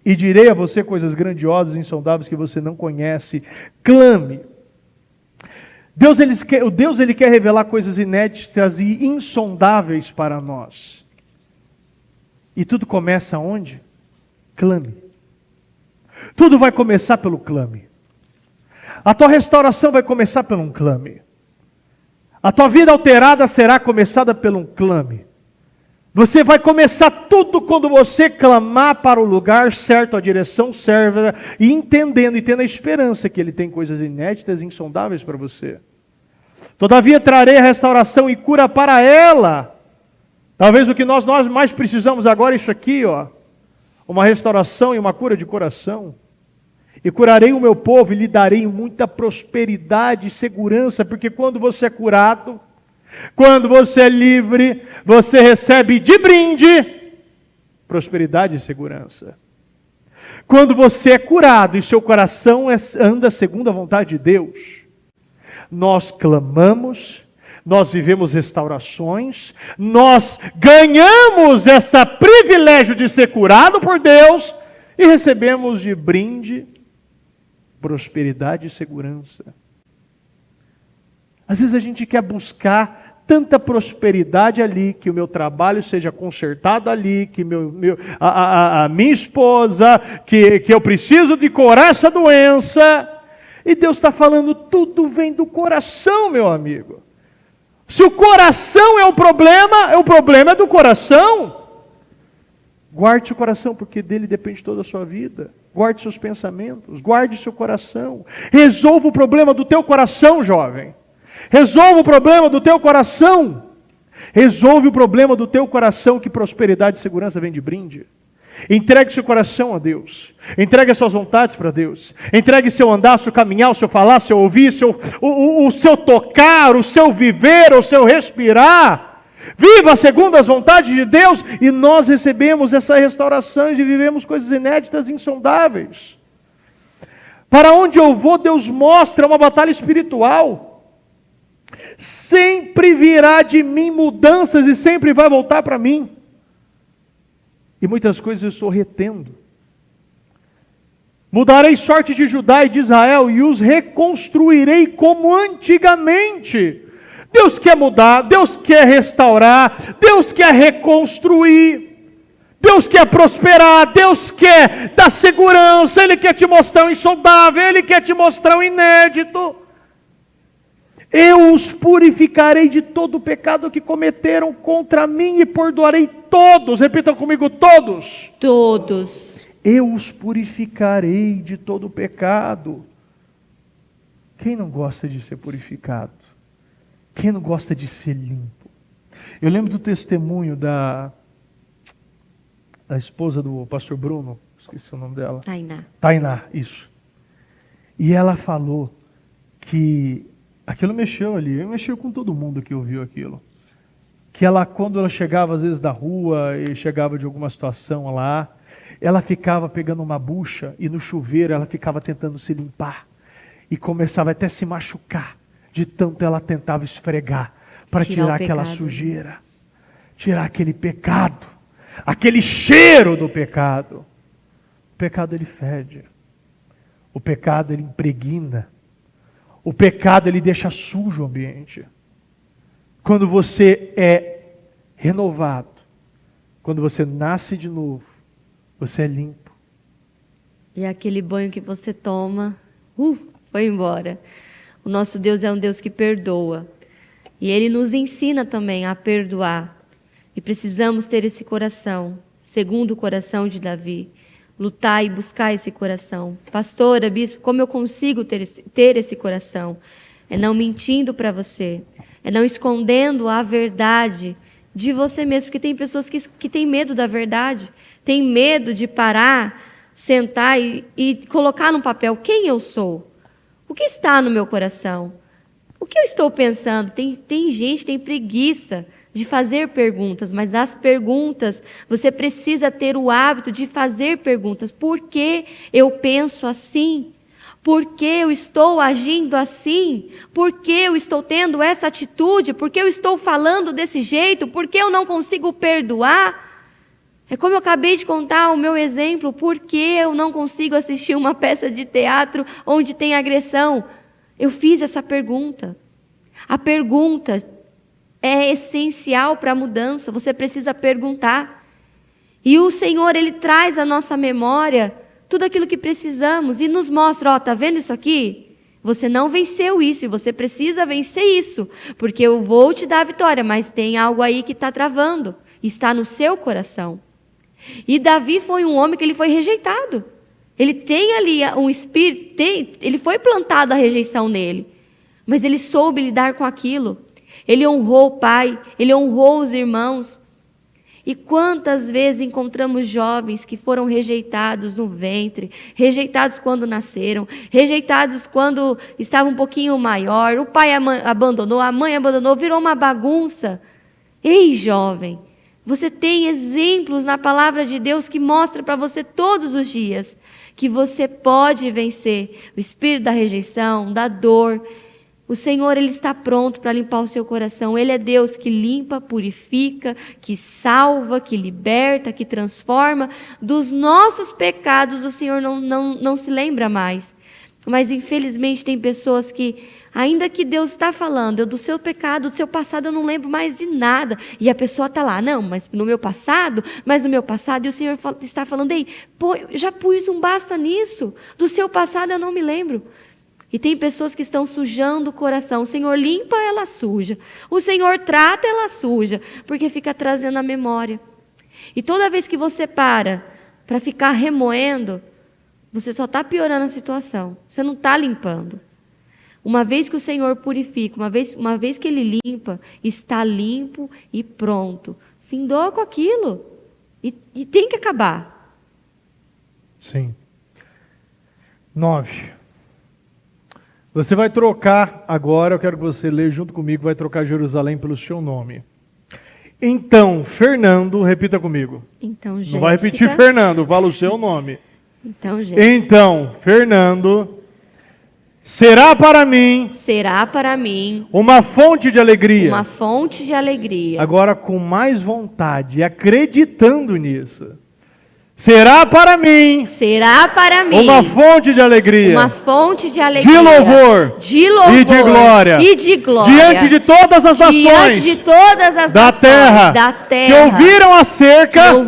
E direi a você coisas grandiosas e insondáveis que você não conhece. Clame. Deus ele quer revelar coisas inéditas e insondáveis para nós. E tudo começa onde? Clame. Tudo vai começar pelo clame. A tua restauração vai começar pelo um clame. A tua vida alterada será começada pelo um clame. Você vai começar tudo quando você clamar para o lugar certo, a direção certa, e entendendo e tendo a esperança que Ele tem coisas inéditas e insondáveis para você. Todavia trarei a restauração e cura para ela. Talvez o que nós mais precisamos agora é isso aqui, ó. Uma restauração e uma cura de coração. E curarei o meu povo e lhe darei muita prosperidade e segurança, porque quando você é curado, quando você é livre, você recebe de brinde prosperidade e segurança. Quando você é curado e seu coração anda segundo a vontade de Deus, nós clamamos, nós vivemos restaurações, nós ganhamos esse privilégio de ser curado por Deus e recebemos de brinde prosperidade e segurança. Às vezes a gente quer buscar tanta prosperidade ali, que o meu trabalho seja consertado ali, que a minha esposa, que eu preciso de curar essa doença. E Deus está falando, tudo vem do coração, meu amigo. Se o coração é o problema é do coração. Guarde seu coração, porque dele depende toda a sua vida. Guarde seus pensamentos, guarde seu coração. Resolva o problema do teu coração, jovem. Resolva o problema do teu coração. Resolve o problema do teu coração, que prosperidade e segurança vem de brinde. Entregue seu coração a Deus. Entregue as suas vontades para Deus. Entregue seu andar, seu caminhar, o seu falar, seu ouvir, o seu tocar, o seu viver, o seu respirar. Viva segundo as vontades de Deus, e nós recebemos essas restaurações e vivemos coisas inéditas e insondáveis. Para onde eu vou, Deus mostra uma batalha espiritual. Sempre virá de mim mudanças e sempre vai voltar para mim. E muitas coisas eu estou retendo. Mudarei sorte de Judá e de Israel e os reconstruirei como antigamente. Deus quer mudar, Deus quer restaurar, Deus quer reconstruir, Deus quer prosperar, Deus quer dar segurança, Ele quer te mostrar o insondável, Ele quer te mostrar o inédito. Eu os purificarei de todo o pecado que cometeram contra mim e perdoarei todos. Repitam comigo, todos. Todos. Eu os purificarei de todo o pecado. Quem não gosta de ser purificado? Quem não gosta de ser limpo? Eu lembro do testemunho da esposa do pastor Bruno, esqueci o nome dela. Tainá, isso. E ela falou que aquilo mexeu ali, mexeu com todo mundo que ouviu aquilo. Que ela, quando ela chegava às vezes da rua e chegava de alguma situação lá, ela ficava pegando uma bucha e no chuveiro ela ficava tentando se limpar. E começava até a se machucar, de tanto ela tentava esfregar para tirar aquela sujeira, tirar aquele pecado, aquele cheiro do pecado. O pecado ele fede, o pecado ele impregna, o pecado ele deixa sujo o ambiente. Quando você é renovado, quando você nasce de novo, você é limpo. E aquele banho que você toma, foi embora. O nosso Deus é um Deus que perdoa. E Ele nos ensina também a perdoar. E precisamos ter esse coração, segundo o coração de Davi. Lutar e buscar esse coração. Pastora, bispo, como eu consigo ter esse coração? É não mentindo para você. É não escondendo a verdade de você mesmo. Porque tem pessoas que têm medo da verdade. Tem medo de parar, sentar e colocar no papel quem eu sou. O que está no meu coração? O que eu estou pensando? Tem gente que tem preguiça de fazer perguntas, mas as perguntas, você precisa ter o hábito de fazer perguntas. Por que eu penso assim? Por que eu estou agindo assim? Por que eu estou tendo essa atitude? Por que eu estou falando desse jeito? Por que eu não consigo perdoar? É como eu acabei de contar o meu exemplo, por que eu não consigo assistir uma peça de teatro onde tem agressão? Eu fiz essa pergunta. A pergunta é essencial para a mudança, você precisa perguntar. E o Senhor, Ele traz à nossa memória tudo aquilo que precisamos e nos mostra, está vendo isso aqui? Você não venceu isso e você precisa vencer isso, porque eu vou te dar a vitória, mas tem algo aí que está travando, está no seu coração. E Davi foi um homem que ele foi rejeitado. Ele tem ali um espírito, ele foi plantado a rejeição nele. Mas ele soube lidar com aquilo. Ele honrou o pai, ele honrou os irmãos. E quantas vezes encontramos jovens que foram rejeitados no ventre, rejeitados quando nasceram, rejeitados quando estavam um pouquinho maior, o pai abandonou, a mãe abandonou, virou uma bagunça. Ei, jovem, você tem exemplos na palavra de Deus que mostra para você todos os dias que você pode vencer o espírito da rejeição, da dor. O Senhor, Ele está pronto para limpar o seu coração. Ele é Deus que limpa, purifica, que salva, que liberta, que transforma. Dos nossos pecados o Senhor não se lembra mais. Mas infelizmente tem pessoas que, ainda que Deus está falando, do seu pecado, do seu passado eu não lembro mais de nada. E a pessoa está lá, não, mas no meu passado, e o Senhor está falando, ei, pô, já pus um basta nisso, do seu passado eu não me lembro. E tem pessoas que estão sujando o coração. O Senhor limpa, ela suja. O Senhor trata, ela suja. Porque fica trazendo a memória. E toda vez que você para ficar remoendo, você só está piorando a situação. Você não está limpando. Uma vez que o Senhor purifica, uma vez que Ele limpa, está limpo e pronto. Findou com aquilo. E tem que acabar. Sim. 9. Você vai trocar agora, eu quero que você leia junto comigo, vai trocar Jerusalém pelo seu nome. Então, Fernando, repita comigo. Então, Jéssica. Não vai repetir Fernando, fala o seu nome. Então, Jéssica. Então, Fernando, será para mim uma fonte de alegria. Uma fonte de alegria. Agora com mais vontade, acreditando nisso. Será para mim uma fonte de alegria, de louvor e de glória, diante de todas as nações da terra que ouviram acerca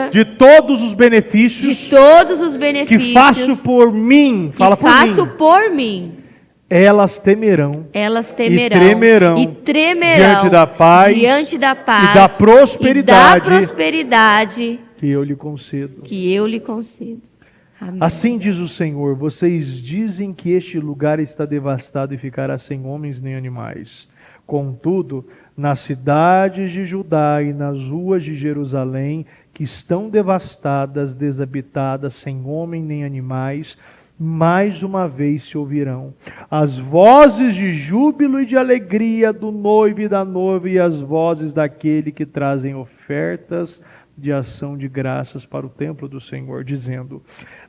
de todos os benefícios que faço por mim, por mim. Elas temerão e tremerão diante da paz e da prosperidade que eu lhe concedo. Amém. Assim diz o Senhor, vocês dizem que este lugar está devastado e ficará sem homens nem animais. Contudo, nas cidades de Judá e nas ruas de Jerusalém, que estão devastadas, desabitadas, sem homem nem animais, mais uma vez se ouvirão as vozes de júbilo e de alegria do noivo e da noiva e as vozes daquele que trazem ofertas de ação de graças para o templo do Senhor, dizendo: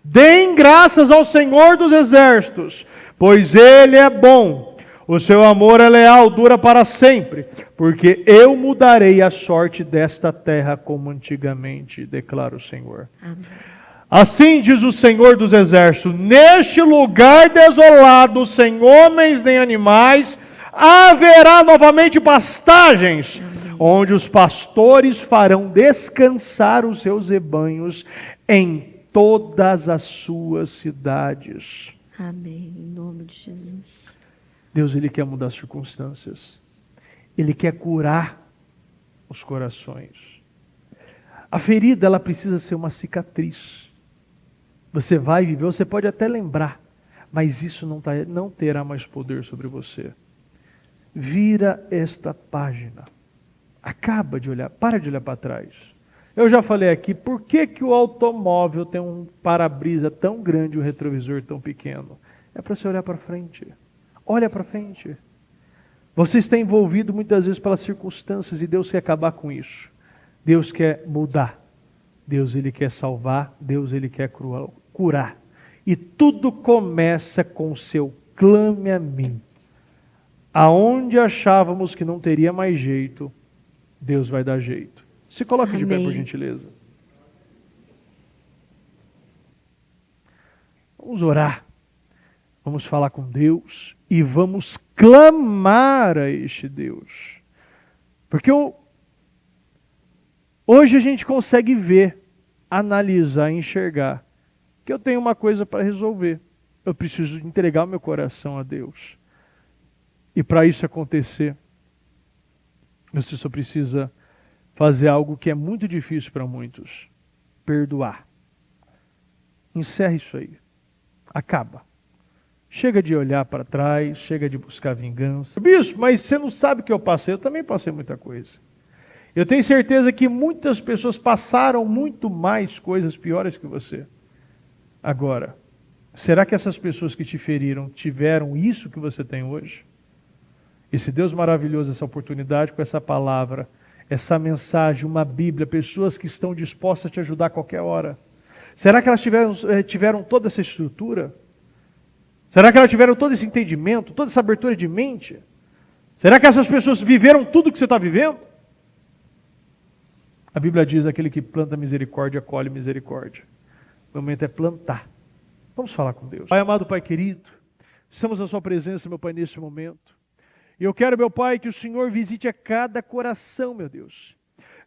deem graças ao Senhor dos exércitos, pois Ele é bom, o seu amor é leal, dura para sempre, porque eu mudarei a sorte desta terra como antigamente, declara o Senhor. Amém. Assim diz o Senhor dos exércitos, neste lugar desolado, sem homens nem animais, haverá novamente pastagens, onde os pastores farão descansar os seus rebanhos em todas as suas cidades. Amém, em nome de Jesus. Deus, Ele quer mudar as circunstâncias. Ele quer curar os corações. A ferida, ela precisa ser uma cicatriz. Você vai viver, você pode até lembrar, mas isso não terá mais poder sobre você. Vira esta página. Acaba de olhar, para de olhar para trás. Eu já falei aqui, por que o automóvel tem um para-brisa tão grande e um retrovisor tão pequeno? É para você olhar para frente. Olha para frente. Você está envolvido muitas vezes pelas circunstâncias e Deus quer acabar com isso. Deus quer mudar. Deus, Ele quer salvar. Deus, Ele quer curar. E tudo começa com o seu clame a mim. Aonde achávamos que não teria mais jeito, Deus vai dar jeito. Se coloque Amém. De pé, por gentileza. Vamos orar. Vamos falar com Deus e vamos clamar a este Deus. Porque hoje a gente consegue ver, analisar, enxergar que eu tenho uma coisa para resolver. Eu preciso entregar o meu coração a Deus. E para isso acontecer, você só precisa fazer algo que é muito difícil para muitos. Perdoar. Encerra isso aí. Acaba. Chega de olhar para trás, chega de buscar vingança. Bispo, mas você não sabe o que eu passei. Eu também passei muita coisa. Eu tenho certeza que muitas pessoas passaram muito mais coisas piores que você. Agora, será que essas pessoas que te feriram tiveram isso que você tem hoje? Esse Deus maravilhoso, essa oportunidade com essa palavra, essa mensagem, uma Bíblia, pessoas que estão dispostas a te ajudar a qualquer hora. Será que elas tiveram toda essa estrutura? Será que elas tiveram todo esse entendimento, toda essa abertura de mente? Será que essas pessoas viveram tudo que você está vivendo? A Bíblia diz, aquele que planta misericórdia, colhe misericórdia. O momento é plantar. Vamos falar com Deus. Pai amado, Pai querido, estamos na sua presença, meu Pai, nesse momento. E eu quero, meu Pai, que o Senhor visite a cada coração, meu Deus.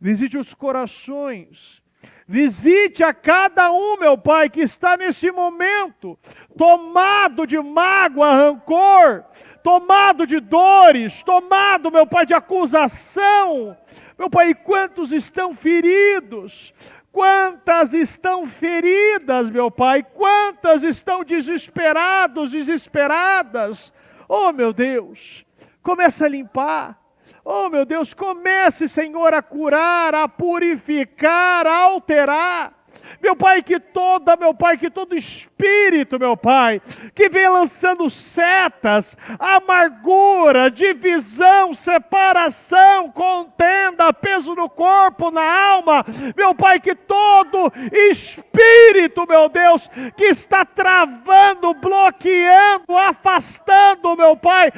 Visite os corações. Visite a cada um, meu Pai, que está nesse momento tomado de mágoa, rancor, tomado de dores, tomado, meu Pai, de acusação. Meu Pai, quantos estão feridos? Quantas estão feridas, meu Pai? Quantas estão desesperados, desesperadas? Oh, meu Deus, começa a limpar. Oh, meu Deus, comece, Senhor, a curar, a purificar, a alterar. Meu Pai, que todo espírito, meu Pai, que vem lançando setas, amargura, divisão, separação, contenda, peso no corpo, na alma, meu Pai, que todo espírito, meu Deus, que está travando, bloqueando, afastando, meu Pai,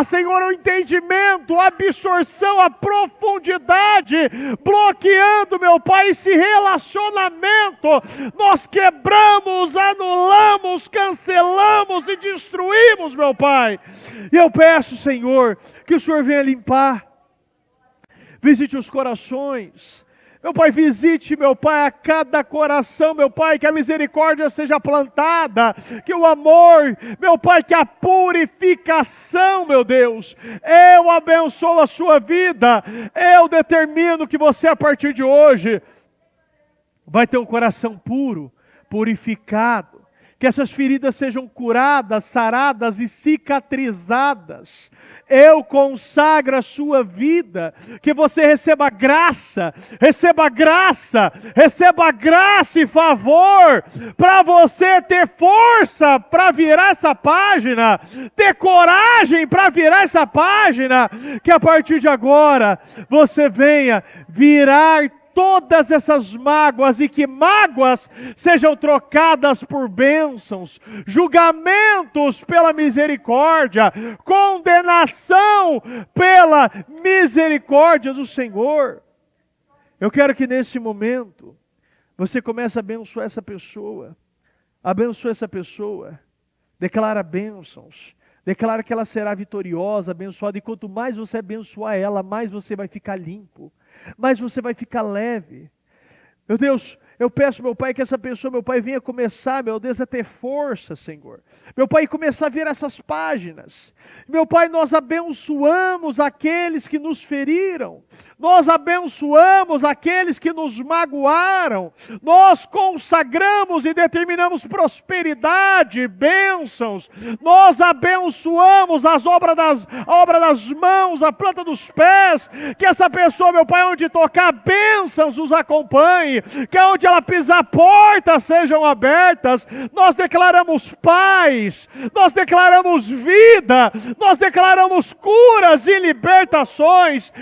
Senhor, o entendimento, a absorção, a profundidade, bloqueando, meu Pai, esse relacionamento, nós quebramos, anulamos, cancelamos e destruímos, meu Pai. E eu peço, Senhor, que o Senhor venha limpar, visite os corações, meu Pai, visite, meu Pai, a cada coração, meu Pai, que a misericórdia seja plantada, que o amor, meu Pai, que a purificação, meu Deus, eu abençoo a sua vida, eu determino que você, a partir de hoje, vai ter um coração puro, purificado, que essas feridas sejam curadas, saradas e cicatrizadas. Eu consagro a sua vida, que você receba graça e favor, para você ter força para virar essa página, ter coragem para virar essa página, que a partir de agora você venha virar todas essas mágoas, e que mágoas sejam trocadas por bênçãos, julgamentos pela misericórdia, condenação pela misericórdia do Senhor. Eu quero que nesse momento você comece a abençoar essa pessoa, declara bênçãos, declara que ela será vitoriosa, abençoada, e quanto mais você abençoar ela, mais você vai ficar limpo, mais você vai ficar leve. Meu Deus, eu peço, meu Pai, que essa pessoa, meu Pai, venha começar, meu Deus, a ter força, Senhor. Meu Pai, começar a ver essas páginas. Meu Pai, nós abençoamos aqueles que nos feriram. Nós abençoamos aqueles que nos magoaram. Nós consagramos e determinamos prosperidade, bênçãos. Nós abençoamos a obra das mãos, a planta dos pés. Que essa pessoa, meu Pai, onde tocar, bênçãos os acompanhe. Que onde ela pisar, portas sejam abertas. Nós declaramos paz, nós declaramos vida, nós declaramos curas e libertações.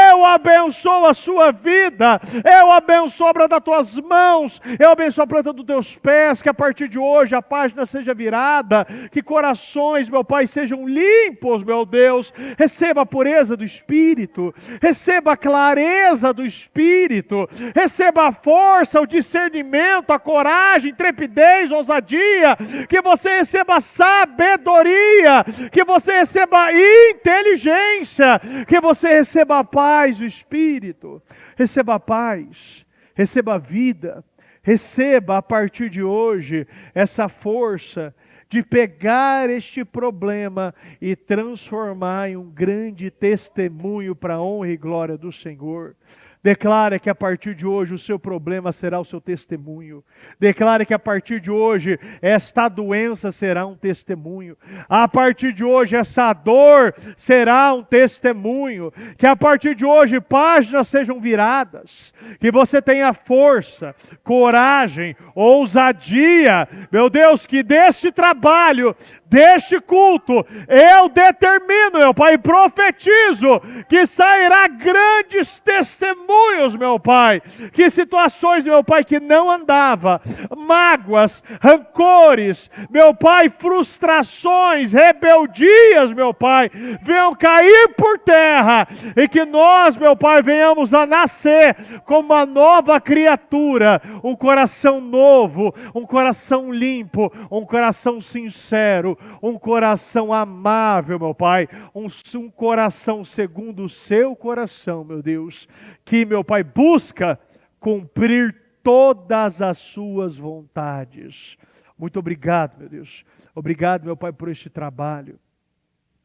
Eu abençoo a sua vida, eu abençoo a obra das tuas mãos, eu abençoo a planta dos teus pés, que a partir de hoje a página seja virada, que corações, meu Pai, sejam limpos, meu Deus. Receba a pureza do Espírito, receba a clareza do Espírito, receba a força, o discernimento, a coragem, intrepidez, ousadia, que você receba sabedoria, que você receba inteligência, que você receba a paz do Espírito, receba a paz, receba a vida, receba a partir de hoje essa força de pegar este problema e transformar em um grande testemunho para a honra e glória do Senhor. Declara que a partir de hoje o seu problema será o seu testemunho. Declara que a partir de hoje esta doença será um testemunho. A partir de hoje essa dor será um testemunho. Que a partir de hoje páginas sejam viradas. Que você tenha força, coragem, ousadia. Meu Deus, que deste trabalho, deste culto, eu determino, meu Pai, e profetizo que sairá grandes testemunhos, meu Pai, que situações, meu Pai, que não andava, mágoas, rancores, meu Pai, frustrações, rebeldias, meu Pai, venham cair por terra e que nós, meu Pai, venhamos a nascer como uma nova criatura, um coração novo, um coração limpo, um coração sincero, um coração amável, meu Pai, um coração segundo o seu coração, meu Deus, que, meu Pai, busca cumprir todas as suas vontades. Muito obrigado, meu Deus. Obrigado, meu Pai, por este trabalho.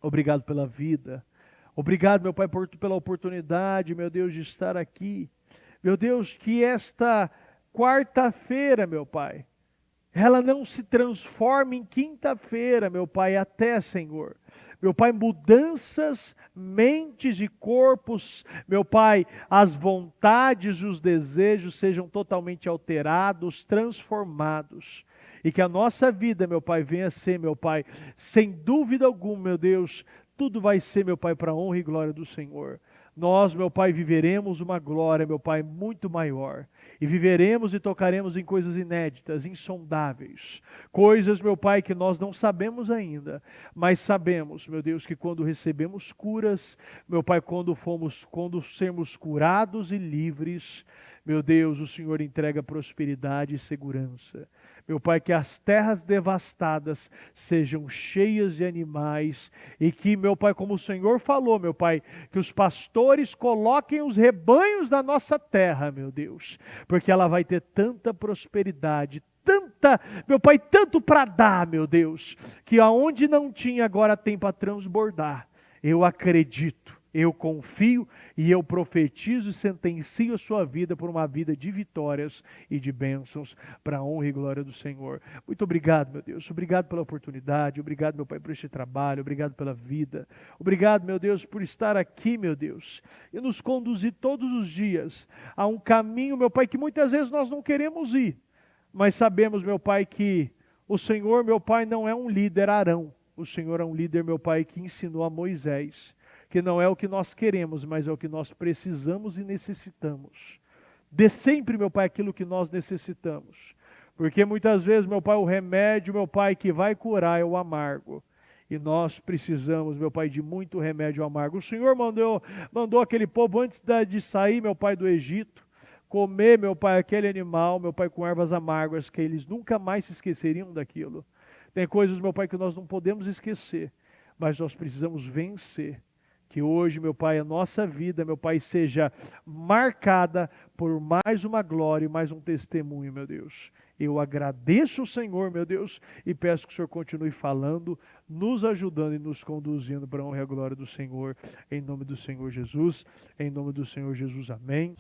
Obrigado pela vida. Obrigado, meu Pai, pela oportunidade, meu Deus, de estar aqui. Meu Deus, que esta quarta-feira, meu Pai, ela não se transforme em quinta-feira, meu Pai, até, Senhor. Meu Pai, mudanças, mentes e corpos, meu Pai, as vontades e os desejos sejam totalmente alterados, transformados. E que a nossa vida, meu Pai, venha ser, meu Pai, sem dúvida alguma, meu Deus, tudo vai ser, meu Pai, para a honra e glória do Senhor. Nós, meu Pai, viveremos uma glória, meu Pai, muito maior. E viveremos e tocaremos em coisas inéditas, insondáveis. Coisas, meu Pai, que nós não sabemos ainda. Mas sabemos, meu Deus, que quando recebemos curas, meu Pai, quando sermos curados e livres, meu Deus, o Senhor entrega prosperidade e segurança. Meu Pai, que as terras devastadas sejam cheias de animais e que, meu Pai, como o Senhor falou, meu Pai, que os pastores coloquem os rebanhos na nossa terra, meu Deus, porque ela vai ter tanta prosperidade, meu Pai, tanto para dar, meu Deus, que aonde não tinha agora tem para transbordar. Eu acredito. Eu confio e eu profetizo e sentencio a sua vida por uma vida de vitórias e de bênçãos para a honra e glória do Senhor. Muito obrigado, meu Deus. Obrigado pela oportunidade. Obrigado, meu Pai, por este trabalho. Obrigado pela vida. Obrigado, meu Deus, por estar aqui, meu Deus, e nos conduzir todos os dias a um caminho, meu Pai, que muitas vezes nós não queremos ir. Mas sabemos, meu Pai, que o Senhor, meu Pai, não é um líder Arão. O Senhor é um líder, meu Pai, que ensinou a Moisés. Que não é o que nós queremos, mas é o que nós precisamos e necessitamos. Dê sempre, meu Pai, aquilo que nós necessitamos. Porque muitas vezes, meu Pai, o remédio, meu Pai, que vai curar é o amargo. E nós precisamos, meu Pai, de muito remédio amargo. O Senhor mandou aquele povo antes de sair, meu Pai, do Egito, comer, meu Pai, aquele animal, meu Pai, com ervas amargas, que eles nunca mais se esqueceriam daquilo. Tem coisas, meu Pai, que nós não podemos esquecer, mas nós precisamos vencer. Que hoje, meu Pai, a nossa vida, meu Pai, seja marcada por mais uma glória e mais um testemunho, meu Deus. Eu agradeço o Senhor, meu Deus, e peço que o Senhor continue falando, nos ajudando e nos conduzindo para a honra e a glória do Senhor. Em nome do Senhor Jesus, amém.